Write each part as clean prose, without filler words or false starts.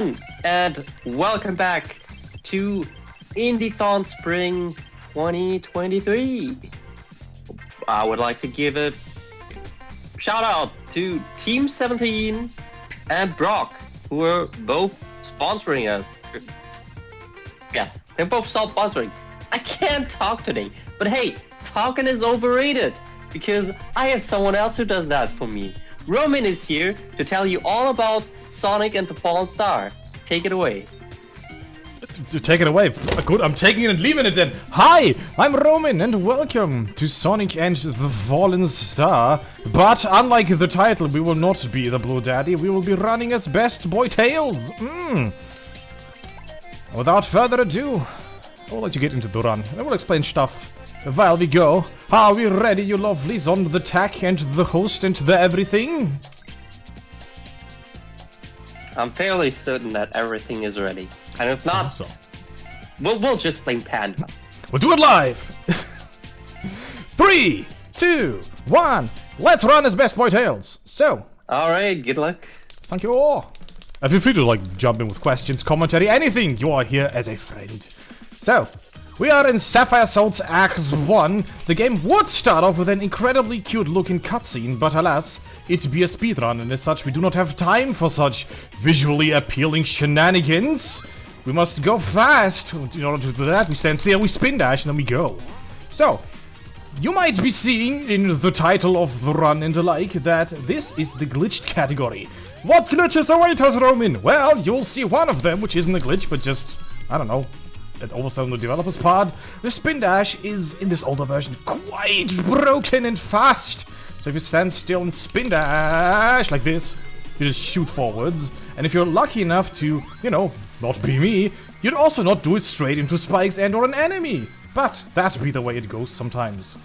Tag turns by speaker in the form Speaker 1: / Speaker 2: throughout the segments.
Speaker 1: and welcome back to Indiethon Spring 2023. I would like to give a shout out to Team 17 and Brock, who are both sponsoring us. Yeah, they're both self-sponsoring. I can't talk today, but hey, talking is overrated because I have someone else who does that for me. Rhomin is here to tell you all about Sonic and the Fallen Star. Take it away.
Speaker 2: Take it away. Good, I'm taking it and leaving it then. Hi, I'm Rhomin and welcome to Sonic and the Fallen Star. But unlike the title, we will not be the Blue Daddy. We will be running as Best Boy Tails. Without further ado, I'll let you get into the run. I will explain stuff while we go. Are we ready, you lovelies, on the tack and the host and the everything?
Speaker 1: I'm fairly certain that everything is ready. And if not,
Speaker 2: So
Speaker 1: we'll just blame Panda.
Speaker 2: we'll do it live. 3, 2, 1. Let's run as Best Boy Tails. So,
Speaker 1: Alright, good luck.
Speaker 2: thank you all. Feel free to jump in with questions, commentary, anything. You are here as a friend. So, we are in Sapphire Salt's Act 1. The game would start off with an incredibly cute looking cutscene, but alas, it be a speedrun, and as such we do not have time for such visually appealing shenanigans. We must go fast. In order to do that, we stand still, we spin dash, and then we go. So, you might be seeing in the title of the run and the like that this is the glitched category. What glitches await us, Rhomin? Well, you'll see one of them, which isn't a glitch, but just, I don't know, an oversight on the developer's part. The spin dash is, in this older version, quite broken and fast. So if you stand still and spin dash like this, you just shoot forwards. And if you're lucky enough to, not be me, you'd also not do it straight into spikes and or an enemy. But that be the way it goes sometimes.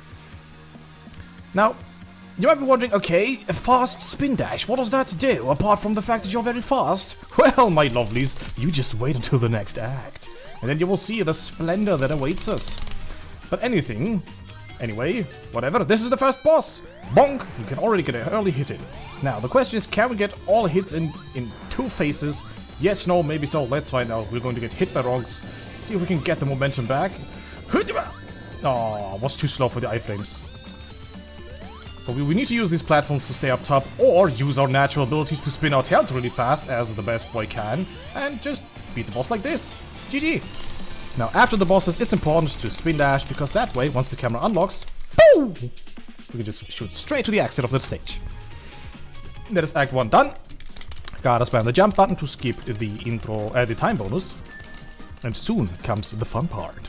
Speaker 2: Now, you might be wondering, okay, a fast spin dash, what does that do, apart from the fact that you're very fast? Well, my lovelies, you just wait until the next act, and then you will see the splendor that awaits us. But anyway, whatever, this is the first boss. Bonk! You can already get an early hit in. Now, the question is, can we get all hits in 2 phases? Yes, no, maybe so, let's find out. We're going to get hit by rocks, see if we can get the momentum back. Oh, was too slow for the iframes. So we need to use these platforms to stay up top, or use our natural abilities to spin our tails really fast, as the best boy can, and just beat the boss like this. GG! Now, after the bosses, it's important to spin dash, because that way, once the camera unlocks, boom! We can just shoot straight to the exit of the stage. That is Act 1 done. Gotta spam the jump button to skip the intro, the time bonus. And soon comes the fun part.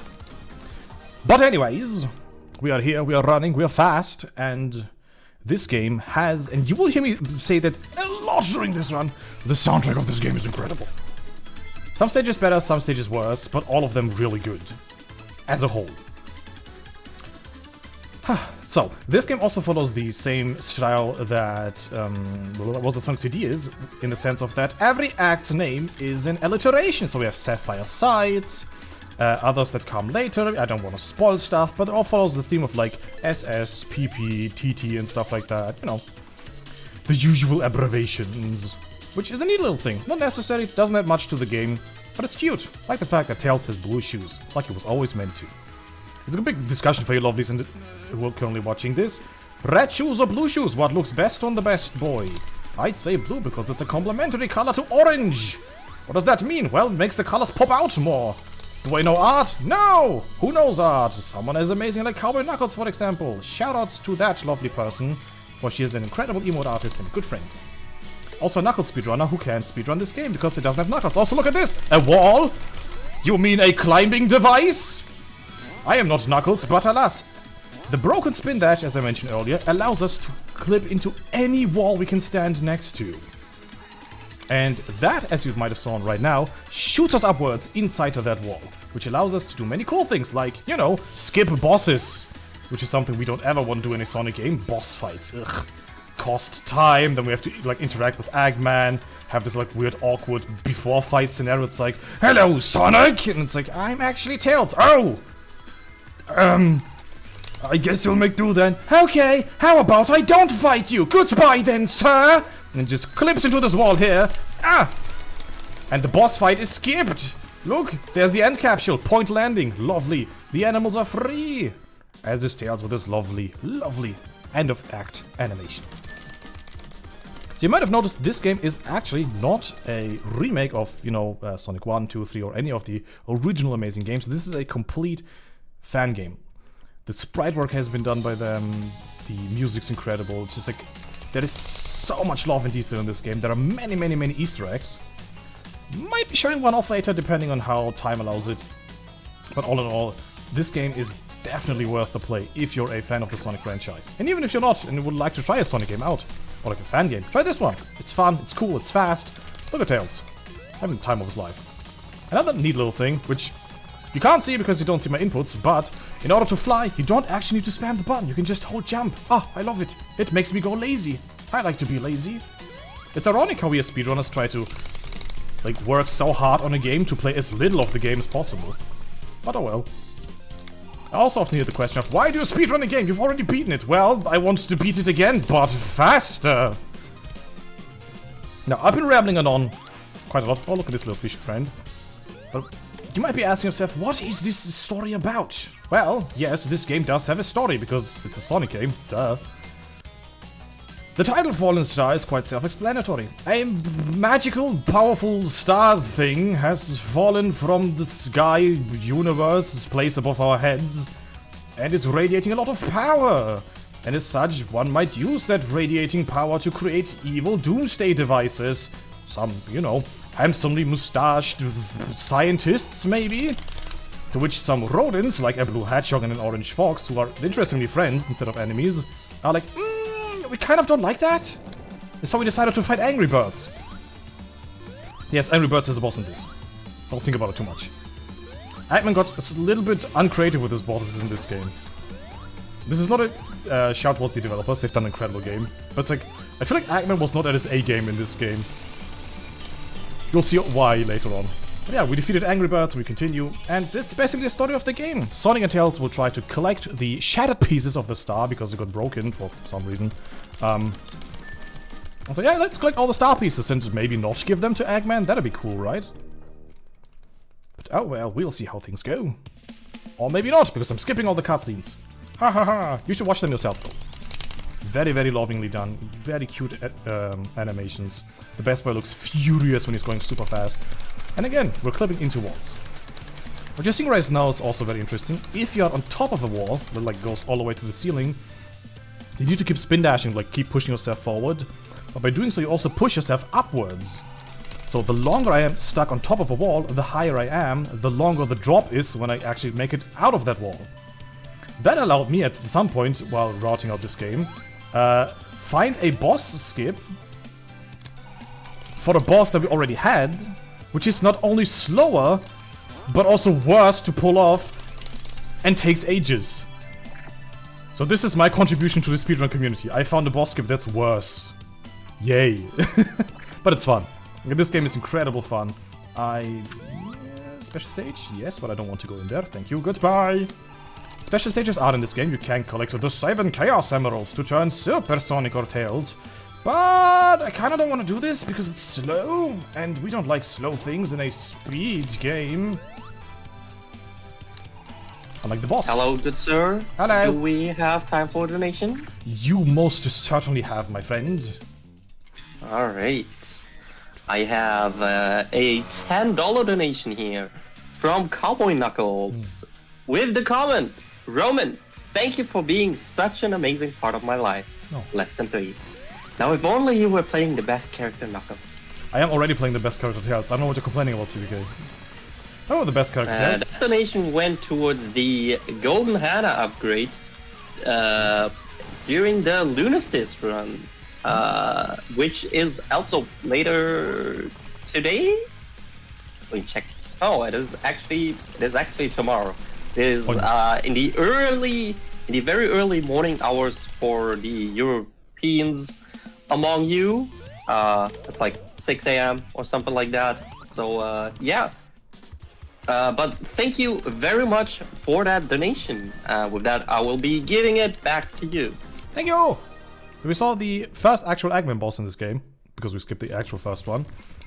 Speaker 2: But anyways, we are here, we are running, we are fast, and this game has, and you will hear me say that a lot during this run, the soundtrack of this game is incredible. Some stages better, some stages worse, but all of them really good. As a whole. So, this game also follows the same style that was the Sonic CD is, in the sense of that every act's name is an alliteration. So we have Sapphire Sights, others that come later. I don't want to spoil stuff, but it all follows the theme of SS, PP, TT and stuff like that. The usual abbreviations, which is a neat little thing. Not necessary, doesn't add much to the game, but it's cute. Like the fact that Tails has blue shoes, like he was always meant to. It's a big discussion for you lovelies and who are currently watching this. Red shoes or blue shoes, what looks best on the best boy? I'd say blue because it's a complementary color to orange. What does that mean? Well, it makes the colors pop out more. Do I know art? No! Who knows art? Someone as amazing like Cowboy Knuckles, for example. Shoutouts to that lovely person, for she is an incredible emote artist and a good friend. Also a Knuckles speedrunner who can speedrun this game because it doesn't have Knuckles. Also look at this! A wall? You mean a climbing device? I am not Knuckles, but alas. The broken spin dash, as I mentioned earlier, allows us to clip into any wall we can stand next to. And that, as you might have seen right now, shoots us upwards inside of that wall, which allows us to do many cool things like, skip bosses, which is something we don't ever want to do in a Sonic game. Boss fights, ugh. Cost time, then we have to interact with Eggman, have this weird awkward before fight scenario. It's like, hello Sonic! And it's like, I'm actually Tails. Oh! I guess you'll make do then. Okay, how about I don't fight you? Goodbye then, sir! And just clips into this wall here. Ah! And the boss fight is skipped! Look, there's the end capsule. Point landing. Lovely. The animals are free. As is Tails with this lovely, lovely end of act animation. So you might have noticed this game is actually not a remake of, you know, Sonic 1, 2, 3 or any of the original amazing games. This is a complete fan game. The sprite work has been done by them. The music's incredible. It's just like, there is so much love and detail in this game. There are many, many, many Easter eggs. Might be showing one off later depending on how time allows it. But all in all, this game is definitely worth the play if you're a fan of the Sonic franchise. And even if you're not and would like to try a Sonic game out, or like a fan game, try this one. It's fun, it's cool, it's fast. Look at Tails. Having the time of his life. Another neat little thing, which you can't see because you don't see my inputs, but in order to fly, you don't actually need to spam the button. You can just hold jump. Ah, I love it. It makes me go lazy. I like to be lazy. It's ironic how we as speedrunners try to like work so hard on a game to play as little of the game as possible. But oh well. I also often hear the question of, why do you speedrun a game? You've already beaten it. Well, I want to beat it again, but faster. Now, I've been rambling on quite a lot. Oh, look at this little fish friend. But you might be asking yourself, what is this story about? Well, yes, this game does have a story, because it's a Sonic game. Duh. The title Fallen Star is quite self-explanatory. A magical, powerful star thing has fallen from the sky universe placed above our heads and is radiating a lot of power. And as such, one might use that radiating power to create evil doomsday devices. Some, you know, handsomely mustached scientists, maybe? To which some rodents, like a blue hedgehog and an orange fox, who are interestingly friends instead of enemies, are like, we kind of don't like that. And so we decided to fight Angry Birds. Yes, Angry Birds is the boss in this. Don't think about it too much. Eggman got a little bit uncreative with his bosses in this game. This is not a shout towards the developers, they've done an incredible game. But it's like, I feel like Eggman was not at his A game in this game. You'll see why later on. But yeah, we defeated Angry Birds, we continue, and that's basically the story of the game. Sonic and Tails will try to collect the shattered pieces of the star because it got broken for some reason. So yeah, let's collect all the star pieces and maybe not give them to Eggman. That'd be cool, right? But oh well, we'll see how things go. Or maybe not, because I'm skipping all the cutscenes. Ha ha ha! You should watch them yourself though. Very, very lovingly done. Very cute animations. The Best Boy looks furious when he's going super fast. And again, we're clipping into walls. What you're seeing right now is also very interesting. If you're on top of a wall that like goes all the way to the ceiling, you need to keep spin dashing, like keep pushing yourself forward. But by doing so, you also push yourself upwards. So the longer I am stuck on top of a wall, the higher I am, the longer the drop is when I actually make it out of that wall. That allowed me at some point, while routing out this game, find a boss skip for a boss that we already had, which is not only slower, but also worse to pull off and takes ages. So this is my contribution to the speedrun community. I found a boss skip that's worse. Yay. But it's fun. This game is incredible fun. Special stage? Yes, but I don't want to go in there. Thank you. Goodbye. Special stages are in this game. You can collect the 7 Chaos Emeralds to turn Super Sonic or Tails. But I kind of don't want to do this because it's slow, and we don't like slow things in a speed game. Unlike the boss.
Speaker 1: Hello, good sir.
Speaker 2: Hello.
Speaker 1: Do we have time for a donation?
Speaker 2: You most certainly have, my friend.
Speaker 1: Alright. I have a $10 donation here from Cowboy Knuckles with the comment, Rhomin, thank you for being such an amazing part of my life.
Speaker 2: Oh.
Speaker 1: Less than 3. Now, if only you were playing the best character, Knuckles.
Speaker 2: I am already playing the best character Tails. I don't know what you're complaining about, CBK. Oh, the best character Tails.
Speaker 1: That donation went towards the Golden Hana upgrade during the Lunastice run, which is also later today. Let me check. Oh, it is actually tomorrow. It is in the very early morning hours for the Europeans among you. It's like 6 a.m. or something like that. So yeah. But thank you very much for that donation. With that, I will be giving it back to you.
Speaker 2: Thank you! So we saw the first actual Eggman boss in this game, because we skipped the actual first one.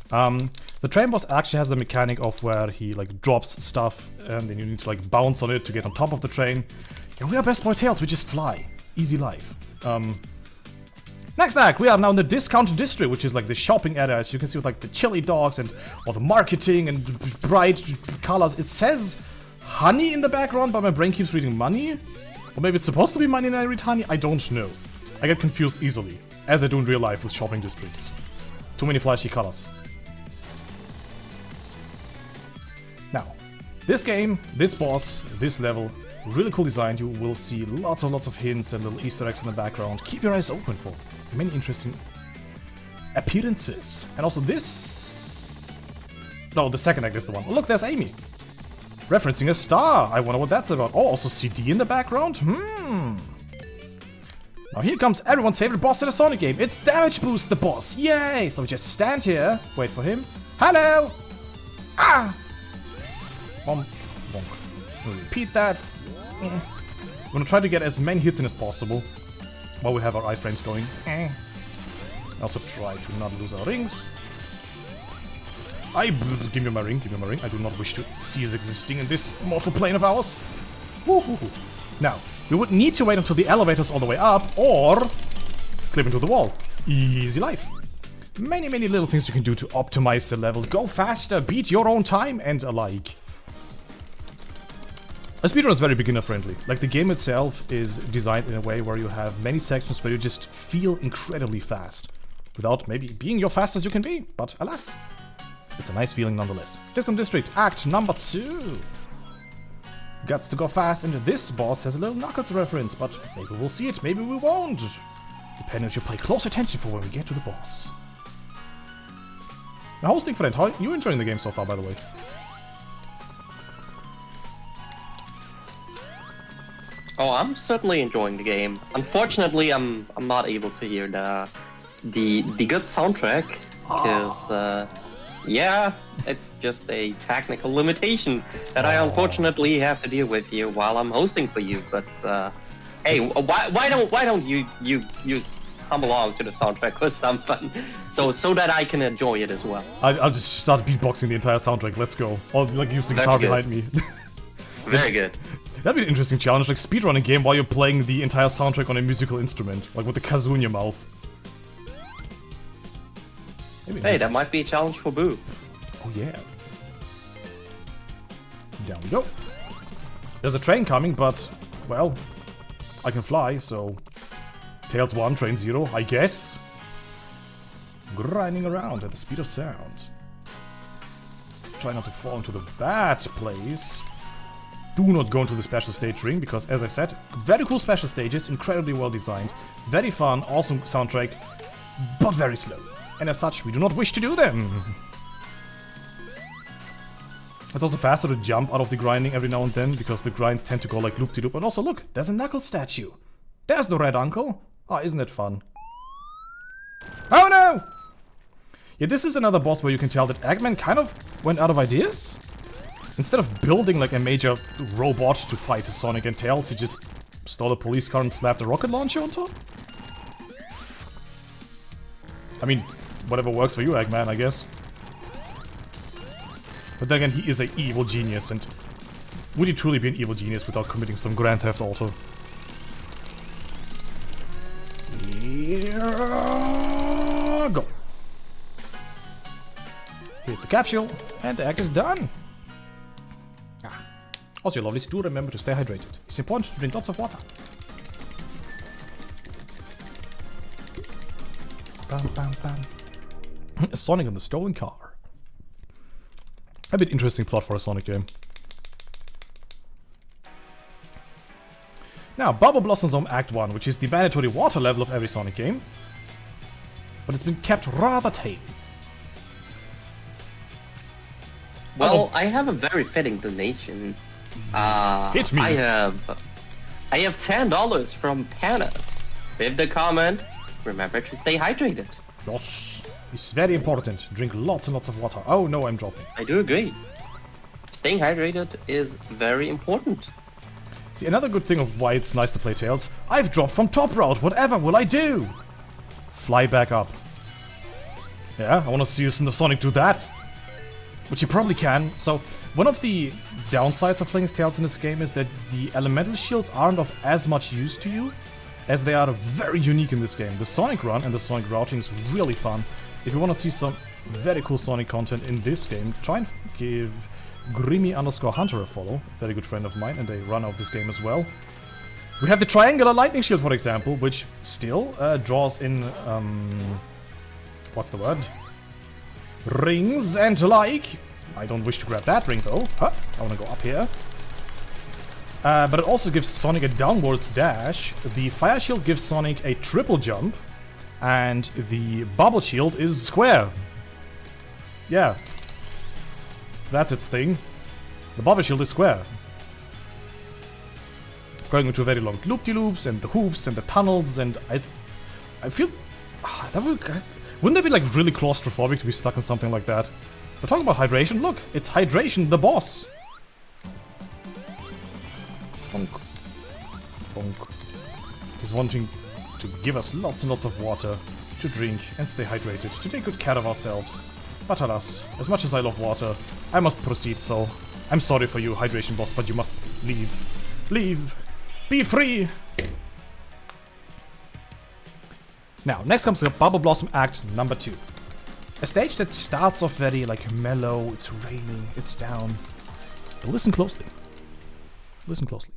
Speaker 2: The train boss actually has the mechanic of where he like drops stuff and then you need to like bounce on it to get on top of the train. And we are Best Boy Tails, we just fly. Easy life. Next act, we are now in the discount district, which is like the shopping area, as you can see, with like the chili dogs and all the marketing and bright colors. It says honey in the background, but my brain keeps reading money. Or maybe it's supposed to be money and I read honey, I don't know. I get confused easily, as I do in real life with shopping districts. Too many flashy colors. Now, this game, this boss, this level, really cool design. You will see lots and lots of hints and little Easter eggs in the background. Keep your eyes open for many interesting appearances. And also this... No, the second act is the one. Oh, look, there's Amy. Referencing a star. I wonder what that's about. Oh, also CD in the background? Now here comes everyone's favorite boss in a Sonic game. It's Damage Boost the boss. Yay! So we just stand here, wait for him. Hello! Ah! Bonk. Bonk. We'll repeat that. I'm gonna try to get as many hits in as possible while we have our iframes going. Also try to not lose our rings. Give me my ring, give me my ring. I do not wish to see it existing in this mortal plane of ours. Now, we would need to wait until the elevator's all the way up, or clip into the wall. Easy life. Many, many little things you can do to optimize the level. Go faster, beat your own time, and alike. A speedrun is very beginner friendly. Like, the game itself is designed in a way where you have many sections where you just feel incredibly fast. Without maybe being your fast as you can be, but alas. It's a nice feeling nonetheless. Discount District, Act number 2. Guts to go fast, and this boss has a little Knuckles reference, but maybe we'll see it, maybe we won't. Depending if you pay close attention for when we get to the boss. Now, hosting friend, how are you enjoying the game so far, by the way?
Speaker 1: Oh, I'm certainly enjoying the game. Unfortunately, I'm not able to hear the good soundtrack because yeah, it's just a technical limitation that I unfortunately have to deal with here while I'm hosting for you. But hey, why don't you come along to the soundtrack with some fun, so that I can enjoy it as well.
Speaker 2: I'll just start beatboxing the entire soundtrack. Let's go. Or like use the guitar behind me.
Speaker 1: Very good.
Speaker 2: That'd be an interesting challenge, like speedrunning game while you're playing the entire soundtrack on a musical instrument, like with the kazoo in your mouth.
Speaker 1: Hey, that might be a challenge for Boo.
Speaker 2: Oh yeah. Down we go. There's a train coming, but, well, I can fly, so... Tails 1, train 0, I guess. Grinding around at the speed of sound. Try not to fall into the bad place. Do not go into the special stage ring, because as I said, very cool special stages, incredibly well designed, very fun, awesome soundtrack, but very slow. And as such, we do not wish to do them. It's also faster to jump out of the grinding every now and then, because the grinds tend to go like loop-de-loop. And also look, there's a Knuckles statue. There's the red uncle. Oh, isn't it fun? Oh no! Yeah, this is another boss where you can tell that Eggman kind of went out of ideas. Instead of building like a major robot to fight Sonic and Tails, he just stole a police car and slapped a rocket launcher on top. I mean, whatever works for you, Eggman, I guess. But then again, he is an evil genius, and would he truly be an evil genius without committing some Grand Theft Auto? Yeah, go. Hit the capsule, and the act is done. Also, lovelies, do remember to stay hydrated. It's important to drink lots of water. Bam, bam, bam. Sonic on the stolen car. A bit interesting plot for a Sonic game. Now, Bubble Blossom Zone Act 1, which is the mandatory water level of every Sonic game. But it's been kept rather tame.
Speaker 1: Well, I have a very fitting donation.
Speaker 2: Hit me.
Speaker 1: I have $10 from Panna. Leave the comment. Remember to stay hydrated.
Speaker 2: Yes, it's very important. Drink lots and lots of water. Oh no, I'm dropping.
Speaker 1: I do agree. Staying hydrated is very important.
Speaker 2: See, another good thing of why it's nice to play Tails. I've dropped from top route. Whatever will I do? Fly back up. Yeah, I want to see Sonic do that. Which you probably can. So, one of the downsides of playing as Tails in this game is that the elemental shields aren't of as much use to you, as they are very unique in this game. The Sonic run and the Sonic routing is really fun. If you want to see some very cool Sonic content in this game, try and give Grimy_Hunter a follow. Very good friend of mine, and they run out this game as well. We have the triangular lightning shield, for example, which still draws in, what's the word? Rings and like. I don't wish to grab that ring though. Huh? I want to go up here. But it also gives Sonic a downwards dash. The fire shield gives Sonic a triple jump. And the bubble shield is square. Yeah. That's its thing. The bubble shield is square. Going into very long loop-de-loops and the hoops and the tunnels, and I feel that wouldn't that be like really claustrophobic to be stuck in something like that? We're talking about hydration. Look, it's Hydration, the boss. Bonk. Bonk. He's wanting to give us lots and lots of water to drink and stay hydrated, to take good care of ourselves. But alas, as much as I love water, I must proceed, so I'm sorry for you, Hydration boss, but you must leave. Leave. Be free! Now, next comes the Bubble Blossom Act number 2. A stage that starts off very, like, mellow, it's raining, it's down. But listen closely. Listen closely.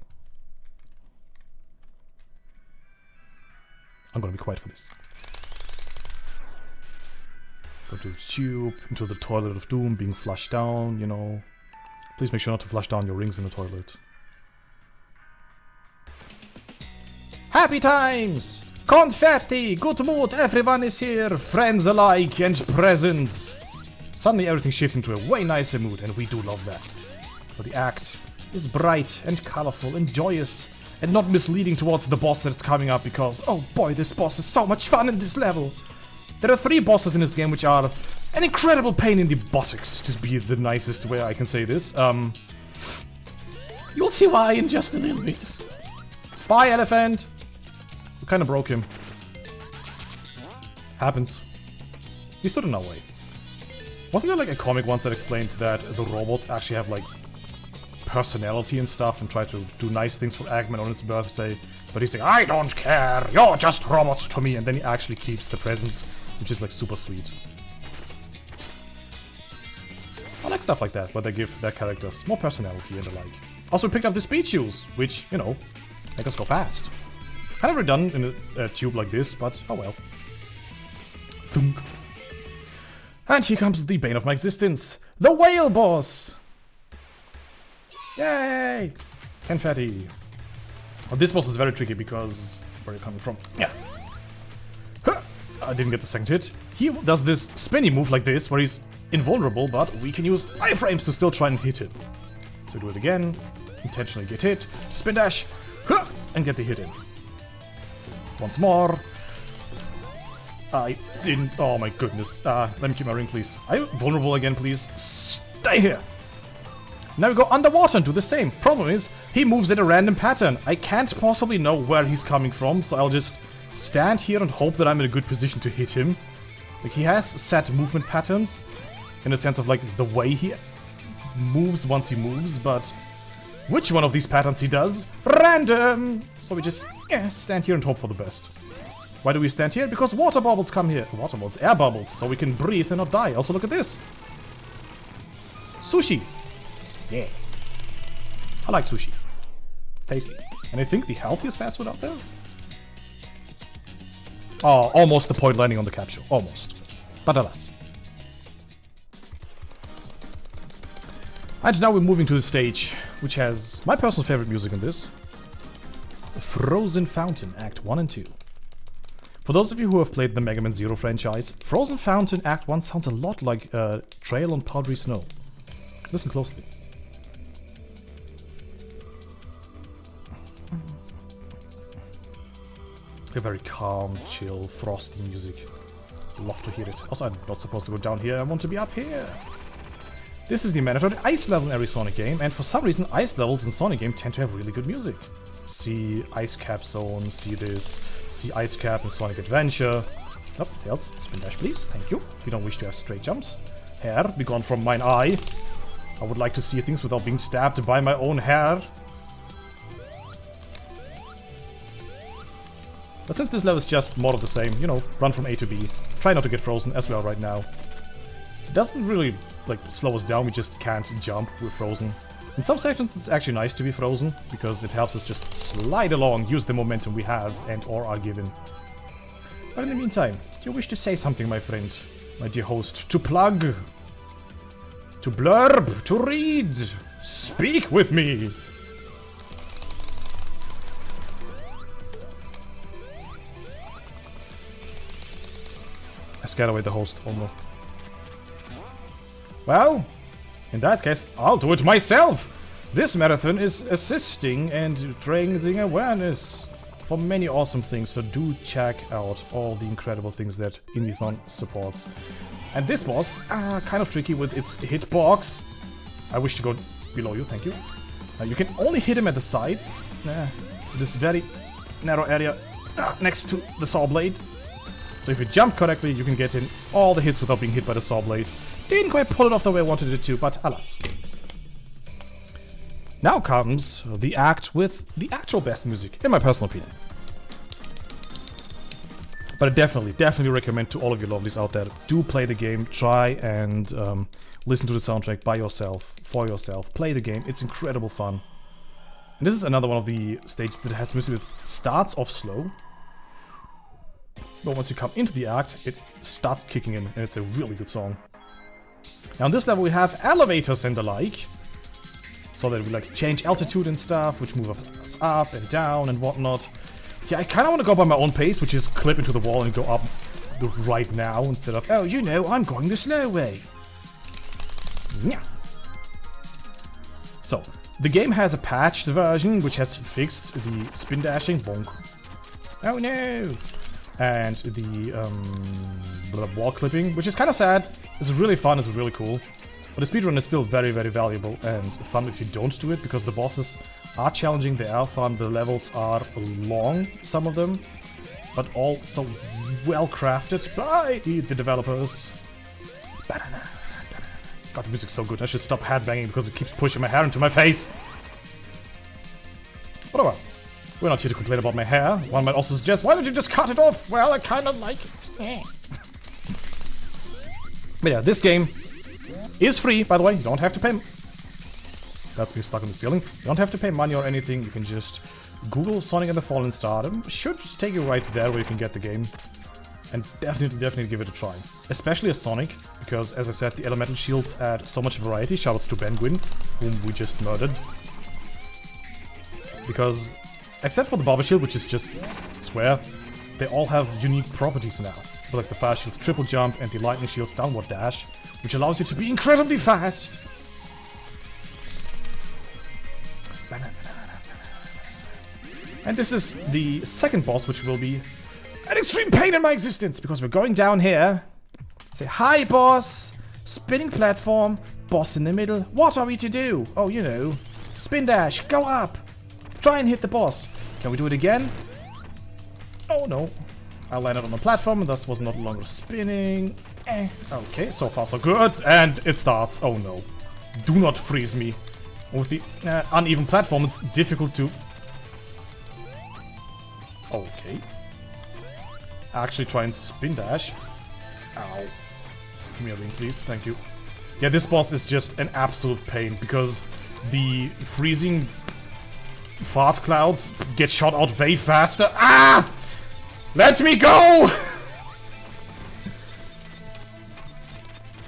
Speaker 2: I'm gonna be quiet for this. Go to the tube, into the toilet of doom, being flushed down, you know. Please make sure not to flush down your rings in the toilet. Happy times! Confetti! Good mood! Everyone is here! Friends alike and presents! Suddenly everything shifts into a way nicer mood, and we do love that. For the act is bright and colorful and joyous, and not misleading towards the boss that's coming up, because, oh boy, this boss is so much fun in this level! There are 3 bosses in this game which are an incredible pain in the buttocks, to be the nicest way I can say this. You'll see why in just a little bit. Bye, elephant! We kinda broke him. Happens. He stood in our way. Wasn't there like a comic once that explained that the robots actually have like personality and stuff and try to do nice things for Eggman on his birthday? But he's like, I don't care, you're just robots to me, and then he actually keeps the presents, which is like super sweet. I like stuff like that, where they give their characters more personality and the like. Also picked up the speed shoes, which, you know, make us go fast. Kind of redundant in a tube like this, but oh well. Thunk. And here comes the bane of my existence, the whale boss! Yay! Confetti. Oh, this boss is very tricky because... where are you coming from? Yeah. Huh. I didn't get the second hit. He does this spinny move like this, where he's invulnerable, but we can use iframes to still try and hit him. So do it again, intentionally get hit, spin dash, huh, and get the hit in. Once more. I didn't... oh my goodness. Let me keep my ring, please. Are you vulnerable again, please? Stay here! Now we go underwater and do the same. Problem is, he moves in a random pattern. I can't possibly know where he's coming from, so I'll just stand here and hope that I'm in a good position to hit him. Like, he has set movement patterns, in the sense of, like, the way he moves once he moves, but which one of these patterns he does? Random! So we just stand here and hope for the best. Why do we stand here? Because water bubbles come here. Water bubbles, air bubbles, so we can breathe and not die. Also, look at this. Sushi. Yeah. I like sushi. It's tasty. And I think the healthiest fast food out there? Oh, almost the point landing on the capsule. Almost. But alas. And now we're moving to the stage, which has my personal favorite music in this. Frozen Fountain, Act 1 and 2. For those of you who have played the Mega Man Zero franchise, Frozen Fountain Act 1 sounds a lot like Trail on Powdery Snow. Listen closely. A very calm, chill, frosty music. Love to hear it. Also, I'm not supposed to go down here, I want to be up here. This is the mandatory ice level in every Sonic game, and for some reason ice levels in Sonic game tend to have really good music. See Ice Cap Zone, see this, see Ice Cap in Sonic Adventure. Oh, Tails, spin dash please, thank you. We don't wish to have straight jumps. Hair, be gone from mine eye. I would like to see things without being stabbed by my own hair. But since this level is just more of the same, you know, run from A to B. Try not to get frozen as well right now. It doesn't really, like, slow us down, we just can't jump, we're frozen. In some sections it's actually nice to be frozen, because it helps us just slide along, use the momentum we have and or are given. But in the meantime, do you wish to say something, my friend? My dear host, to plug, to blurb, to read, speak with me! I scared away the host, oh no. Well, in that case, I'll do it myself! This marathon is assisting and raising awareness for many awesome things, so do check out all the incredible things that Indiethon supports. And this boss, kind of tricky with its hitbox. I wish to go below you, thank you. You can only hit him at the sides. This very narrow area next to the saw blade. So if you jump correctly, you can get in all the hits without being hit by the saw blade. Didn't quite pull it off the way I wanted it to, but alas. Now comes the act with the actual best music, in my personal opinion. But I definitely recommend to all of you lovelies out there, do play the game, try and listen to the soundtrack by yourself, for yourself, play the game, it's incredible fun. And this is another one of the stages that has music that starts off slow, but once you come into the act, it starts kicking in, and it's a really good song. Now on this level we have elevators and the like, so that we like change altitude and stuff, which move us up and down and whatnot. Yeah, I kind of want to go by my own pace, which is clip into the wall and go up right now, instead of, oh, you know, I'm going the slow way. Yeah. So, the game has a patched version, which has fixed the spin dashing, bonk. Oh no! And the wall clipping, which is kind of sad. It's really fun, it's really cool. But the speedrun is still very valuable and fun if you don't do it, because the bosses are challenging, they are fun, the levels are long, some of them, but all so well crafted by the developers. God, the music's so good, I should stop headbanging because it keeps pushing my hair into my face. Whatever. We're not here to complain about my hair. One might also suggest, why don't you just cut it off? Well, I kind of like it. But yeah, this game is free, by the way. You don't have to pay. That's me stuck on the ceiling. You don't have to pay money or anything. You can just Google Sonic and the Fallen Star. Should just take you right there where you can get the game. And definitely give it a try. Especially as Sonic, because as I said, the elemental shields add so much variety. Shoutouts to Penguin, whom we just murdered. Because, except for the Barber Shield, which is just square, they all have unique properties now. So like the Fire Shield's triple jump and the Lightning Shield's downward dash, which allows you to be incredibly fast. And this is the second boss, which will be an extreme pain in my existence, because we're going down here. Say, hi boss! Spinning platform, boss in the middle. What are we to do? Oh, you know. Spin dash, go up! Try and hit the boss. Can we do it again? Oh no. I landed on the platform and thus was not longer spinning. Okay, so far so good. And it starts. Oh no. Do not freeze me. With the uneven platform, it's difficult to... Okay. Actually try and spin dash. Ow. Give me a ring, please. Thank you. Yeah, this boss is just an absolute pain, because the freezing fart clouds get shot out way faster. Ah! Let me go!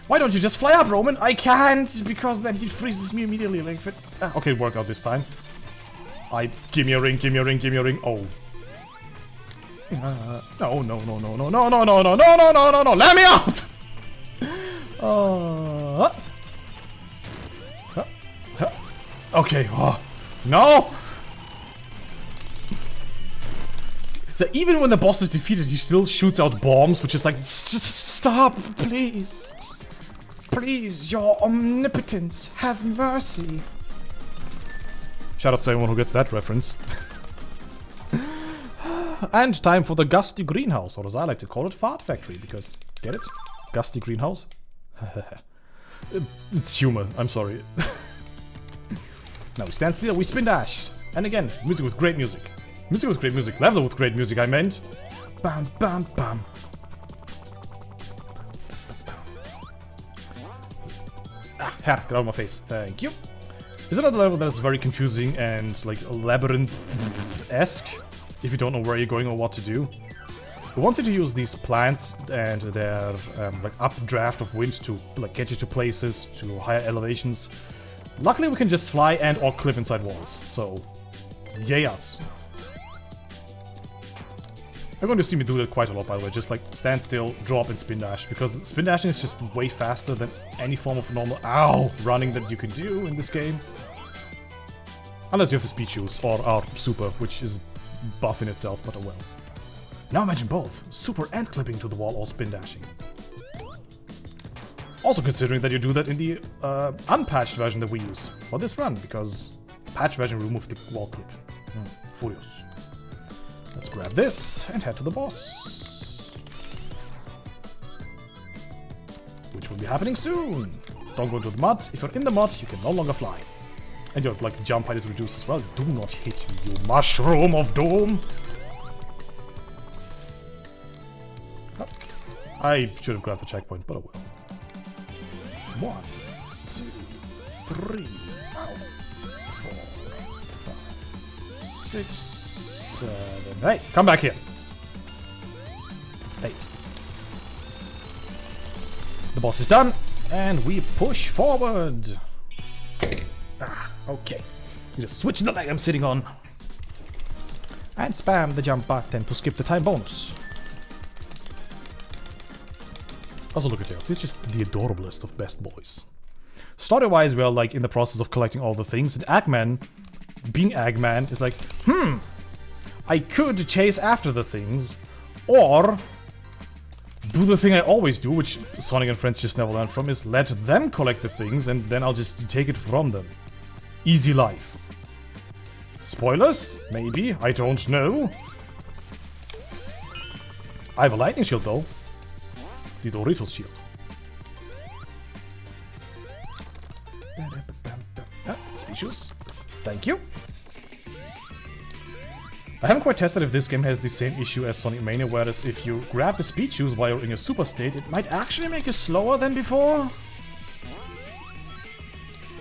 Speaker 2: Why don't you just fly up, Rhomin? I can't, because then he freezes me immediately. Like, okay, it worked out this time. Give me a ring, give me a ring, give me a ring. Oh. No, let me out! Okay, no! Even when the boss is defeated, he still shoots out bombs, which is like, just stop, please. Please, your omnipotence, have mercy. Shout out to anyone who gets that reference. And time for the Gusty Greenhouse, or as I like to call it, Fart Factory, because, get it? Gusty Greenhouse? It's humor, I'm sorry. Now we stand still, we spin dash. And again, music with great music. Music with great music, level with great music, I meant. Bam, bam, bam. Ah, hair, get out of my face. Thank you. Is another level that is very confusing and like labyrinth-esque if you don't know where you're going or what to do. It wants you to use these plants and their like updraft of wind to like get you to places, to higher elevations. Luckily we can just fly and or clip inside walls, so yay us. You're going to see me do that quite a lot, by the way, just like stand still, drop and spin dash, because spin dashing is just way faster than any form of normal running that you can do in this game. Unless you have the speed shoes or our super, which is buff in itself, but oh well. Now imagine both, super and clipping to the wall or spin dashing. Also considering that you do that in the unpatched version that we use for this run, because patch version removed the wall clip. Furious. Let's grab this and head to the boss. Which will be happening soon. Don't go into the mud. If you're in the mud, you can no longer fly. And your like jump height is reduced as well. Do not hit me, you mushroom of doom! Oh, I should have grabbed the checkpoint, but I will. 1, 2, 3, 4, 5, 6, 7. Hey, come back here. 8. The boss is done, and we push forward. Okay. You just switch the leg I'm sitting on. And spam the jump button to skip the time bonus. Also look at Tails, he's just the adorablest of best boys. Story-wise, we are like in the process of collecting all the things, and Eggman, being Eggman, is like, I could chase after the things, or do the thing I always do, which Sonic and friends just never learn from, is let them collect the things, and then I'll just take it from them. Easy life. Spoilers? Maybe, I don't know. I have a lightning shield though. The Doritos shield. Speeches. Thank you. I haven't quite tested if this game has the same issue as Sonic Mania, whereas if you grab the speed shoes while you're in your super state, it might actually make you slower than before.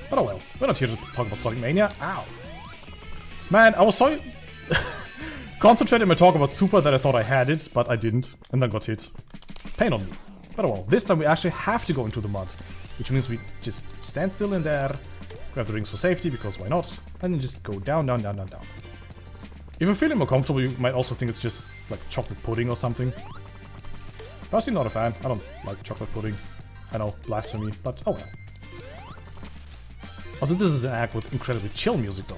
Speaker 2: But oh well, we're not here to talk about Sonic Mania. Ow. Man, I was so concentrated in my talk about Super that I thought I had it, but I didn't, and then got hit. Pain on me. But oh well, this time we actually have to go into the mud, which means we just stand still in there, grab the rings for safety, because why not, and then just go down, down, down, down, down. If you're feeling more comfortable, you might also think it's just like chocolate pudding or something. Personally not a fan, I don't like chocolate pudding. I know, blasphemy, but oh well. Also, this is an act with incredibly chill music though.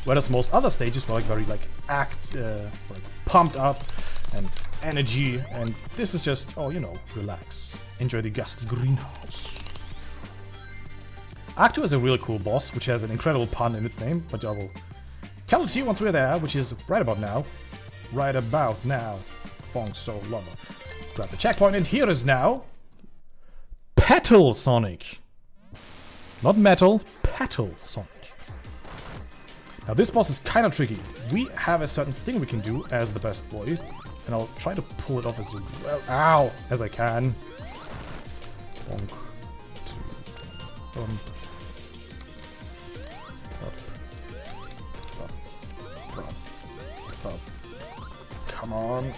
Speaker 2: Whereas most other stages were like very like like pumped up and energy, and this is just, oh, you know, relax. Enjoy the Gusty Greenhouse. Act 2 is a really cool boss, which has an incredible pun in its name, but I will tell it to you once we're there, which is right about now. Right about now. Fong So Lover. Grab the checkpoint, and here is now Petal Sonic. Not metal, Petal Sonic. Now this boss is kind of tricky. We have a certain thing we can do as the best boy, and I'll try to pull it off as well, as I can. Bonk. Two. Up. Come on.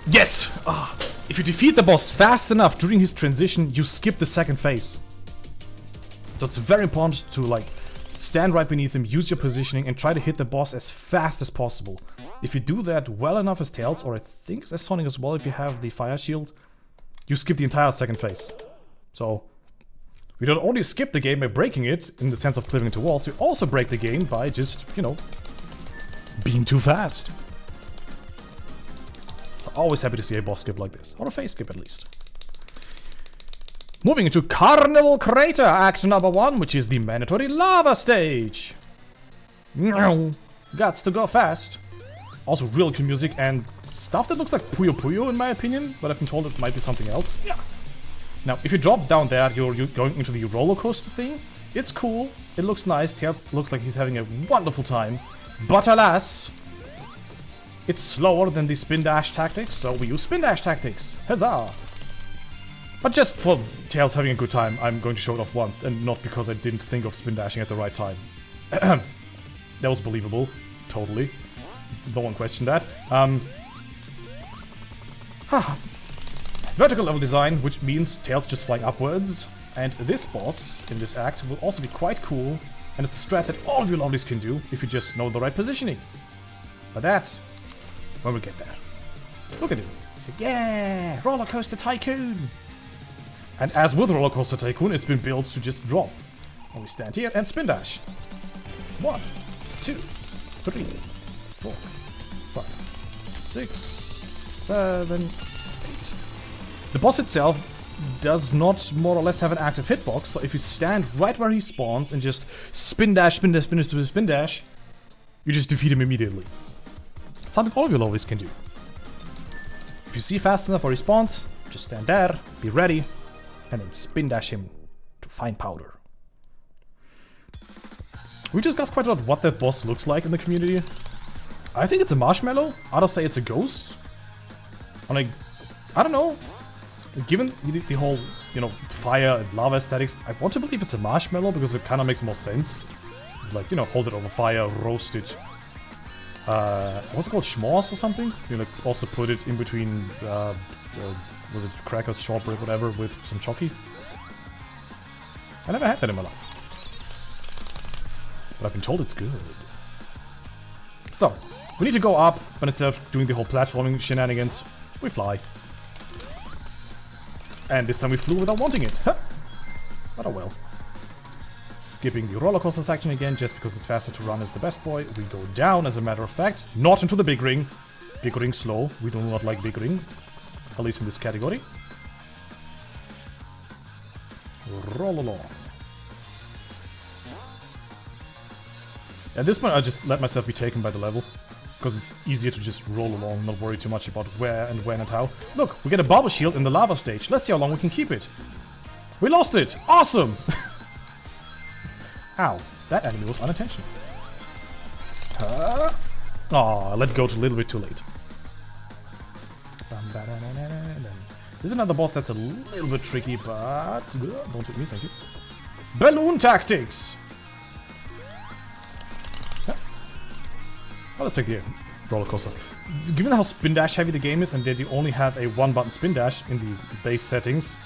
Speaker 2: Yes! Ah, if you defeat the boss fast enough during his transition, you skip the second phase. So it's very important to like stand right beneath him, use your positioning, and try to hit the boss as fast as possible. If you do that well enough as Tails, or I think as Sonic as well if you have the fire shield, you skip the entire second phase. So we don't only skip the game by breaking it, in the sense of clipping into walls, we also break the game by just, you know, being too fast. Always happy to see a boss skip like this, or a phase skip at least. Moving into Carnival Crater, Act number 1, which is the mandatory lava stage. Gots to go fast. Also really cool music and stuff that looks like Puyo Puyo in my opinion, but I've been told it might be something else. Yeah. Now, if you drop down there, you're going into the roller coaster thing. It's cool. It looks nice. Tails looks like he's having a wonderful time. But alas, it's slower than the spin dash tactics, so we use spin dash tactics. Huzzah! But just for Tails having a good time, I'm going to show it off once, and not because I didn't think of spin dashing at the right time. That was believable. Totally. No one questioned that. Vertical level design, which means Tails just flying upwards. And this boss in this act will also be quite cool. And it's a strat that all of you lovelies can do if you just know the right positioning. But that, when we get there. Look at him. He's like, yeah, Roller Coaster Tycoon. And as with Roller Coaster Tycoon, it's been built to just drop. And we stand here and spin dash. 1, 2, 3, 4, 5, 6, 7, 8. The boss itself does not more or less have an active hitbox, so if you stand right where he spawns and just spin dash, spin dash, spin dash, spin dash, you just defeat him immediately. Something all of you always can do. If you see fast enough where he spawns, just stand there, be ready, and then spin dash him to fine powder. We discussed quite a lot what that boss looks like in the community. I think it's a marshmallow. Others say it's a ghost. And I don't know. Given the whole, fire and lava aesthetics, I want to believe it's a marshmallow because it kind of makes more sense. Like, hold it over fire, roast it. What's it called? S'mores or something? Also put it in between, was it crackers, shortbread, whatever, with some chocky. I never had that in my life. But I've been told it's good. So, we need to go up, but instead of doing the whole platforming shenanigans, we fly. And this time we flew without wanting it. Huh. But oh well. Skipping the roller coaster section again, just because it's faster to run as the best boy. We go down, as a matter of fact. Not into the big ring. Big ring slow. We do not like big ring. At least in this category. Roll along. At this point, I just let myself be taken by the level. Because it's easier to just roll along, not worry too much about where and when and how. Look, we get a bubble shield in the lava stage. Let's see how long we can keep it. We lost it! Awesome! Ow, that enemy was unintentional. Aw, I let go a little bit too late. There's another boss that's a little bit tricky, but... don't hit me, thank you. Balloon tactics! Well, let's take the roller coaster. Given how spin dash heavy the game is and that you only have a one-button spin dash in the base settings,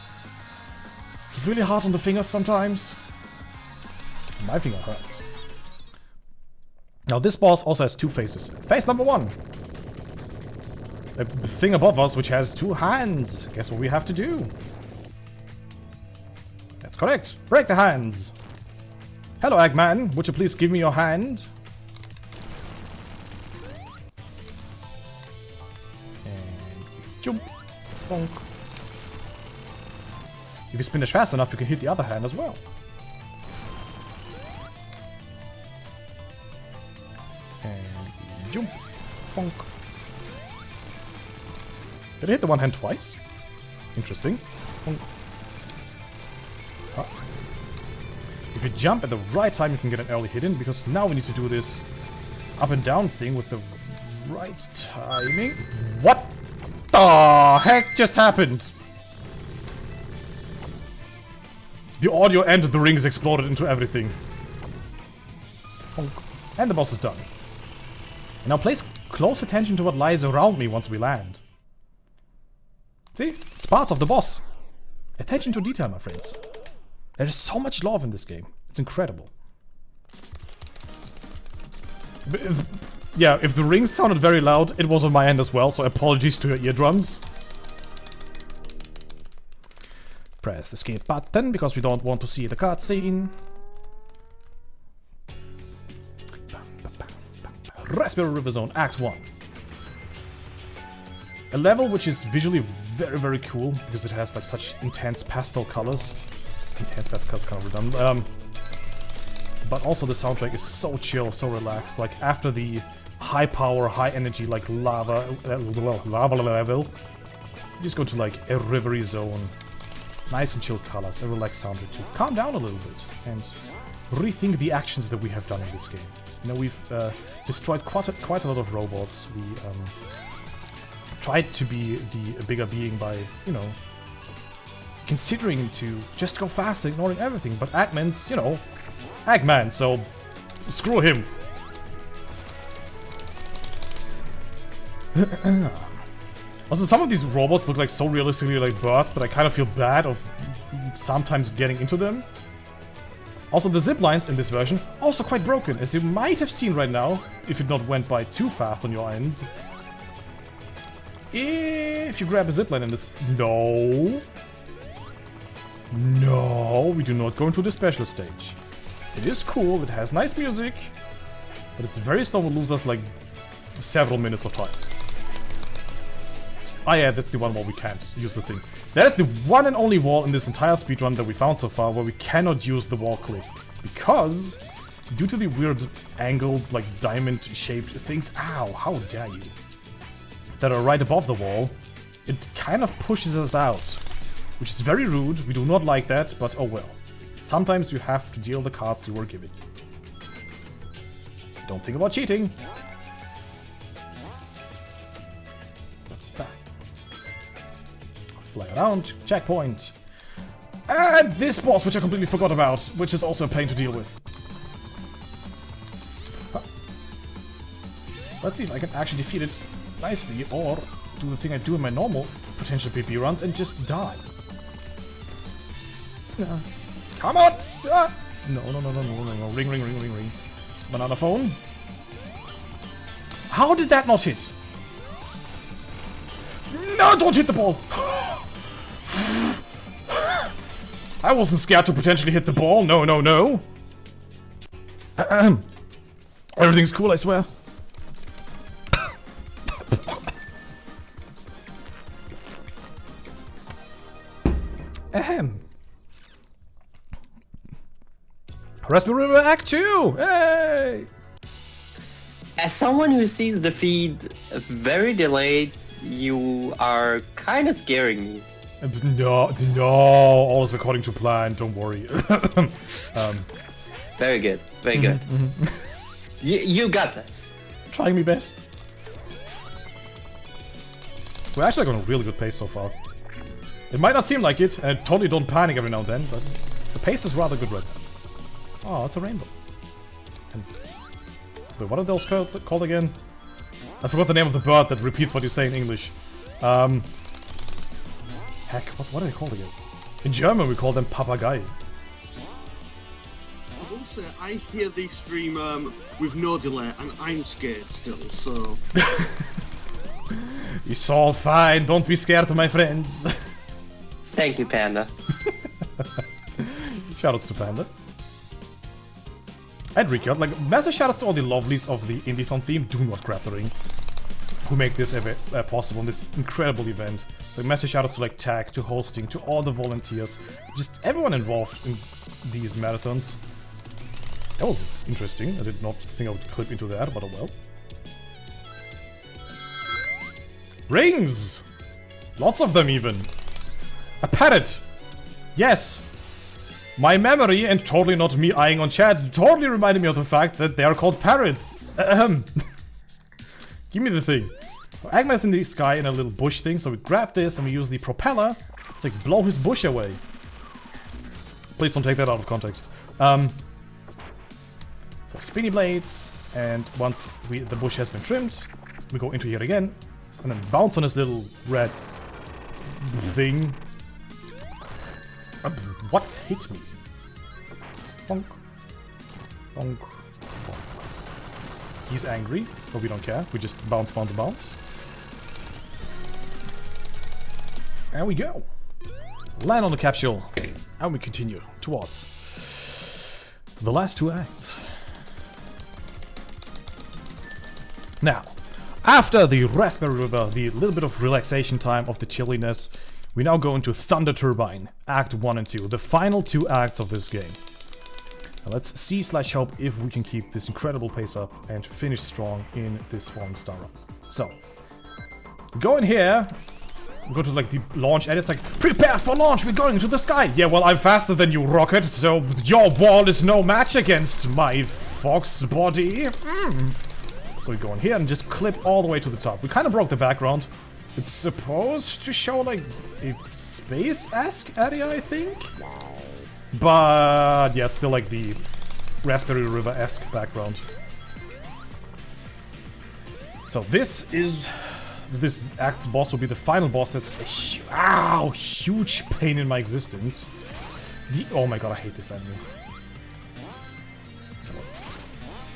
Speaker 2: it's really hard on the fingers sometimes. My finger hurts. Now this boss also has two faces. Face number 1. A thing above us which has 2 hands. Guess what we have to do? That's correct. Break the hands. Hello, Eggman. Would you please give me your hand? Jump. Bonk. If you spin dash fast enough, you can hit the other hand as well. And jump. Bonk. Did I hit the one hand twice? Interesting. Bonk. Ah. If you jump at the right time, you can get an early hit in, because now we need to do this up and down thing with the right timing. What the heck just happened? The audio and the rings exploded into everything. And the boss is done. And now place close attention to what lies around me once we land. See? It's parts of the boss. Attention to detail, my friends. There is so much love in this game. It's incredible. Yeah, if the rings sounded very loud, it was on my end as well, so apologies to your eardrums. Press the skip button, because we don't want to see the cutscene. Raspberry River Zone, Act 1. A level which is visually very, very cool, because it has like such intense pastel colors. Intense pastel colors, kind of redundant. But also the soundtrack is so chill, so relaxed. Like after the high power, high energy, like lava level. You just go to like a rivery zone. Nice and chill colors, a relaxed sound to calm down a little bit and rethink the actions that we have done in this game. You know, we've destroyed quite a lot of robots. We tried to be the bigger being by, you know, considering to just go fast, ignoring everything. But Eggman's, you know, Eggman, so screw him. Also, some of these robots look like so realistically like birds that I kind of feel bad of sometimes getting into them. Also, the zip lines in this version also quite broken, as you might have seen right now, if it not went by too fast on your ends. If you grab a zipline in this... No, we do not go into the special stage. It is cool, it has nice music, but it's very slow and loses us like several minutes of time. Ah yeah, that's the one wall we can't use the thing. That is the one and only wall in this entire speedrun that we found so far where we cannot use the wall click. Because, due to the weird angled, like diamond-shaped things, ow, how dare you, that are right above the wall, it kind of pushes us out. Which is very rude, we do not like that, but oh well. Sometimes you have to deal the cards you were given. Don't think about cheating. Fly around, checkpoint. And this boss, which I completely forgot about, which is also a pain to deal with. Huh. Let's see if I can actually defeat it nicely, or do the thing I do in my normal potential PP runs and just die. Come on! Ah. No. Ring. Banana phone. How did that not hit? No, don't hit the ball! I wasn't scared to potentially hit the ball. No. Everything's cool, I swear. Raspberry River Act 2! Hey!
Speaker 1: As someone who sees the feed very delayed, you are kind of scaring me.
Speaker 2: No, all is according to plan, don't worry.
Speaker 1: Very good, very good. You got this.
Speaker 2: Trying my best. We're actually on a really good pace so far. It might not seem like it, and I totally don't panic every now and then, but the pace is rather good right now. Oh, it's a rainbow. Wait, what are those called again? I forgot the name of the bird that repeats what you say in English. Heck, what are they called again? In German we call them Papagei.
Speaker 3: Also, I hear the stream with no delay and I'm scared still, so...
Speaker 2: It's all fine, don't be scared, my friends.
Speaker 1: Thank you, Panda.
Speaker 2: Shoutouts to Panda. And Ricky, like, massive shoutouts to all the lovelies of the Indiethon theme, do not grab the ring, who make this ever possible in this incredible event. So massive shoutouts to like Tag, to hosting, to all the volunteers, just everyone involved in these marathons. That was interesting, I did not think I would clip into that, but oh well. Rings! Lots of them even! A parrot! Yes! My memory, and totally not me eyeing on chat, totally reminded me of the fact that they are called parrots. Give me the thing. Eggman's in the sky in a little bush thing, so we grab this and we use the propeller to like blow his bush away. Please don't take that out of context. So spinny blades, and once the bush has been trimmed, we go into here again, and then bounce on this little red thing. What hit me? Bonk. Bonk. Bonk. He's angry, but we don't care. We just bounce. And we go. Land on the capsule. And we continue towards the last two acts. Now, after the Raspberry River, the little bit of relaxation time of the chilliness, we now go into Thunder Turbine, Act 1 and 2, the final two acts of this game. Now let's see/hope if we can keep this incredible pace up and finish strong in this 1-star run. So, we go in here, we go to like the launch, and it's like, prepare for launch, we're going to the sky! Yeah, well, I'm faster than you, Rocket, so your wall is no match against my fox body. So we go in here and just clip all the way to the top. We kind of broke the background. It's supposed to show like a space-esque area, I think? But yeah, it's still like the Raspberry River-esque background. So this act's boss will be the final boss. That's a huge pain in my existence. Oh my god, I hate this enemy.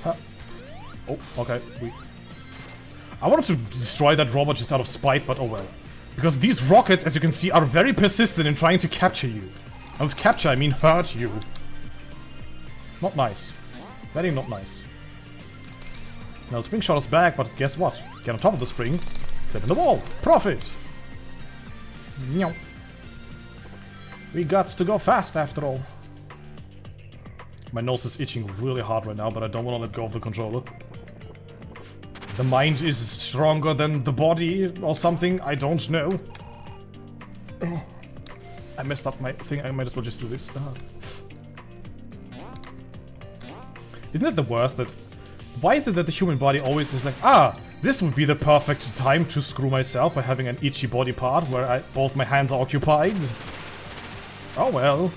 Speaker 2: Huh. Oh, okay. I wanted to destroy that robot just out of spite, but oh well. Because these rockets, as you can see, are very persistent in trying to capture you. And with capture, I mean hurt you. Not nice. Very not nice. Now the spring shot us back, but guess what? Get on top of the spring, clip in the wall. Profit! Meow. We got to go fast after all. My nose is itching really hard right now, but I don't want to let go of the controller. The mind is stronger than the body or something, I don't know. Oh. I messed up my thing, I might as well just do this. Isn't it the worst that... Why is it that the human body always is like, this would be the perfect time to screw myself by having an itchy body part where both my hands are occupied? Oh well.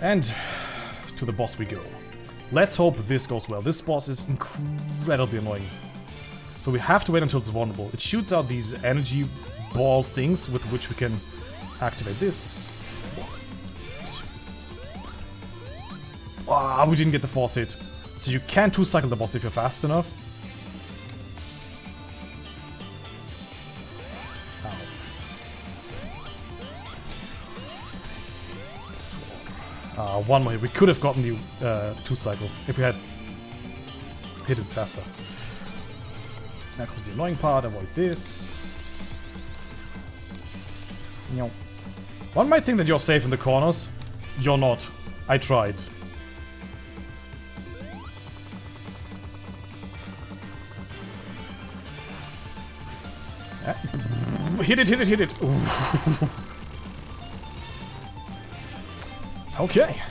Speaker 2: And to the boss we go. Let's hope this goes well. This boss is incredibly annoying. So we have to wait until it's vulnerable. It shoots out these energy ball things with which we can activate this. We didn't get the 4th hit. So you can 2-cycle the boss if you're fast enough. One more hit. We could have gotten the 2-cycle if we had hit it faster. That was the annoying part. Avoid this. No. One might think that you're safe in the corners. You're not. I tried. Hit it, hit it, hit it. Okay.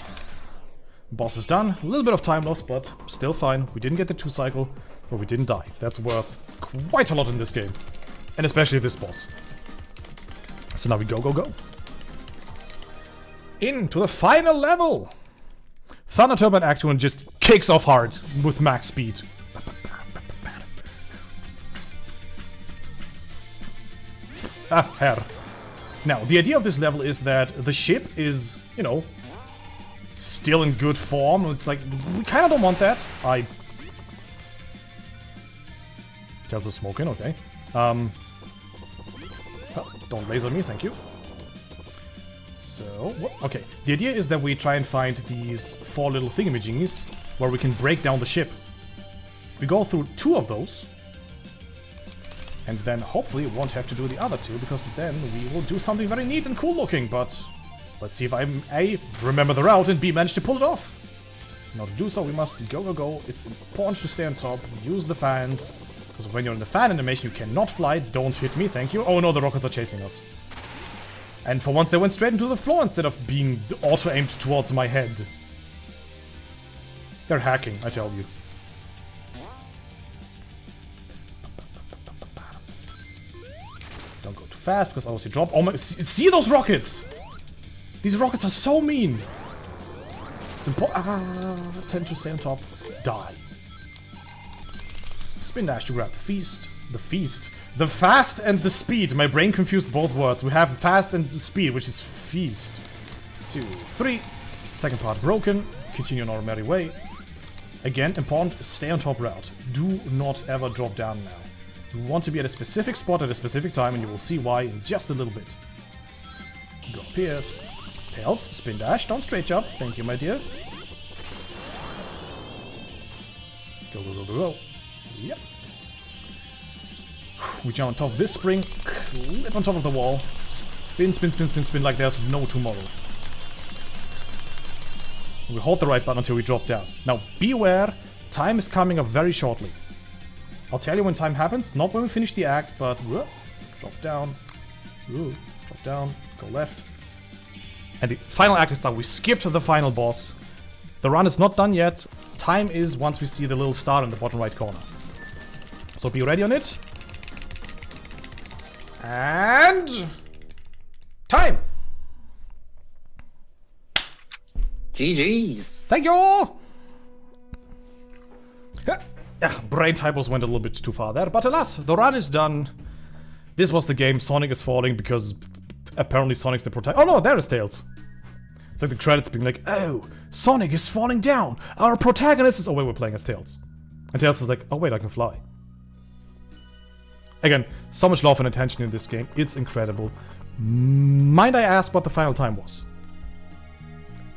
Speaker 2: Boss is done. A little bit of time lost, but still fine. We didn't get the 2-cycle, but we didn't die. That's worth quite a lot in this game. And especially this boss. So now we go, go, go. Into the final level! Thunder Turbine Act 1 just kicks off hard with max speed. Now, the idea of this level is that the ship is, you know, still in good form. It's like, we kind of don't want that. Tells us smoking, okay. Oh, don't laser me, thank you. So, okay. The idea is that we try and find these 4 little thingamajiggies where we can break down the ship. We go through 2 of those. And then hopefully we won't have to do the other 2, because then we will do something very neat and cool looking, but let's see if I'm A, remember the route, and B, manage to pull it off. Now to do so we must go, go, go. It's important to stay on top, use the fans, because when you're in the fan animation you cannot fly. Don't hit me, thank you. Oh no, the rockets are chasing us. And for once they went straight into the floor instead of being auto-aimed towards my head. They're hacking, I tell you. Don't go too fast, because otherwise you drop. Oh my, see those rockets! These rockets are so mean! It's important. Tend to stay on top. Die. Spin dash to grab the feast. The feast. The fast and the speed. My brain confused both words. We have fast and speed, which is feast. 2, 3. Second part broken. Continue on our merry way. Again, important, stay on top route. Do not ever drop down now. You want to be at a specific spot at a specific time, and you will see why in just a little bit. Go up here. Tails, spin dash, don't straight jump. Thank you, my dear. Go, go, go, go, go. Yep. We jump on top of this spring, clip on top of the wall, spin, spin, spin, spin, spin like there's no tomorrow. We hold the right button until we drop down. Now, beware, time is coming up very shortly. I'll tell you when time happens, not when we finish the act, but drop down, drop down, go left. And the final act is done. We skipped the final boss. The run is not done yet. Time is once we see the little star in the bottom right corner. So be ready on it. And... time!
Speaker 1: GG's.
Speaker 2: Thank you! Yeah, brain typos went a little bit too far there, but alas, the run is done. This was the game. Sonic is falling because apparently Sonic's the protagonist. Oh no, there is Tails. It's like the credits being like, oh, Sonic is falling down. Our protagonist is... oh wait, we're playing as Tails. And Tails is like, oh wait, I can fly. Again, so much love and attention in this game. It's incredible. Mind I ask what the final time was?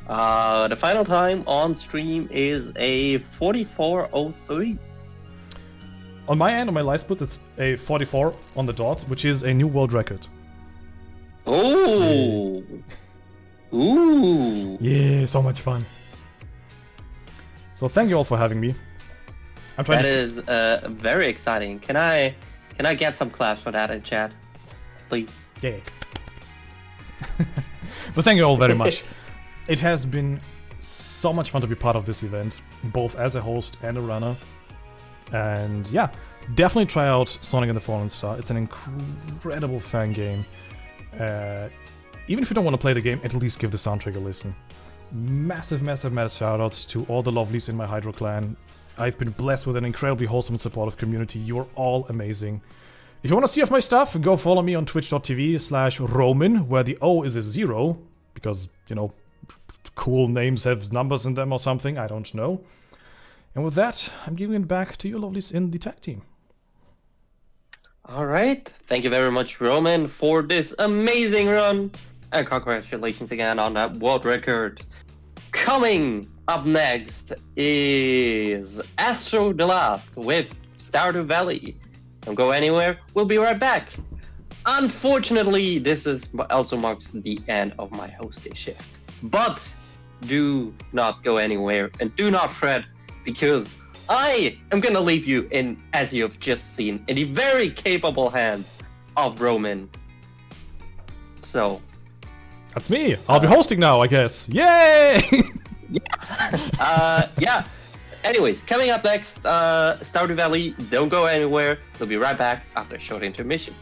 Speaker 1: The final time on stream is a 44:03.
Speaker 2: On my end, on my live split, it's a 44 on the dot, which is a new world record.
Speaker 1: Oh! Ooh!
Speaker 2: Yeah, so much fun. So thank you all for having me. I'm trying
Speaker 1: That is very exciting. Can I get some claps for that in chat, please?
Speaker 2: Yeah. But thank you all very much. It has been so much fun to be part of this event, both as a host and a runner. And yeah, definitely try out Sonic and the Fallen Star. It's an incredible fan game. Even if you don't want to play the game, at least give the soundtrack a listen. Massive, massive, massive shoutouts to all the lovelies in my Hydro clan. I've been blessed with an incredibly wholesome and supportive community. You're all amazing. If you want to see off my stuff, go follow me on twitch.tv/Rhomin, where the O is a 0, because, you know, cool names have numbers in them or something, I don't know. And with that, I'm giving it back to you lovelies in the tag team.
Speaker 1: Alright, thank you very much, Rhomin, for this amazing run. And congratulations again on that world record. Coming up next is Astro the Last with Stardew Valley. Don't go anywhere, we'll be right back. Unfortunately, this also marks the end of my hosting shift. But do not go anywhere and do not fret, because I am gonna leave you in, as you have just seen, in the very capable hands of Rhomin. So
Speaker 2: that's me. I'll be hosting now, I guess. Yay!
Speaker 1: Yeah. Anyways, coming up next, Stardew Valley. Don't go anywhere. We'll be right back after a short intermission.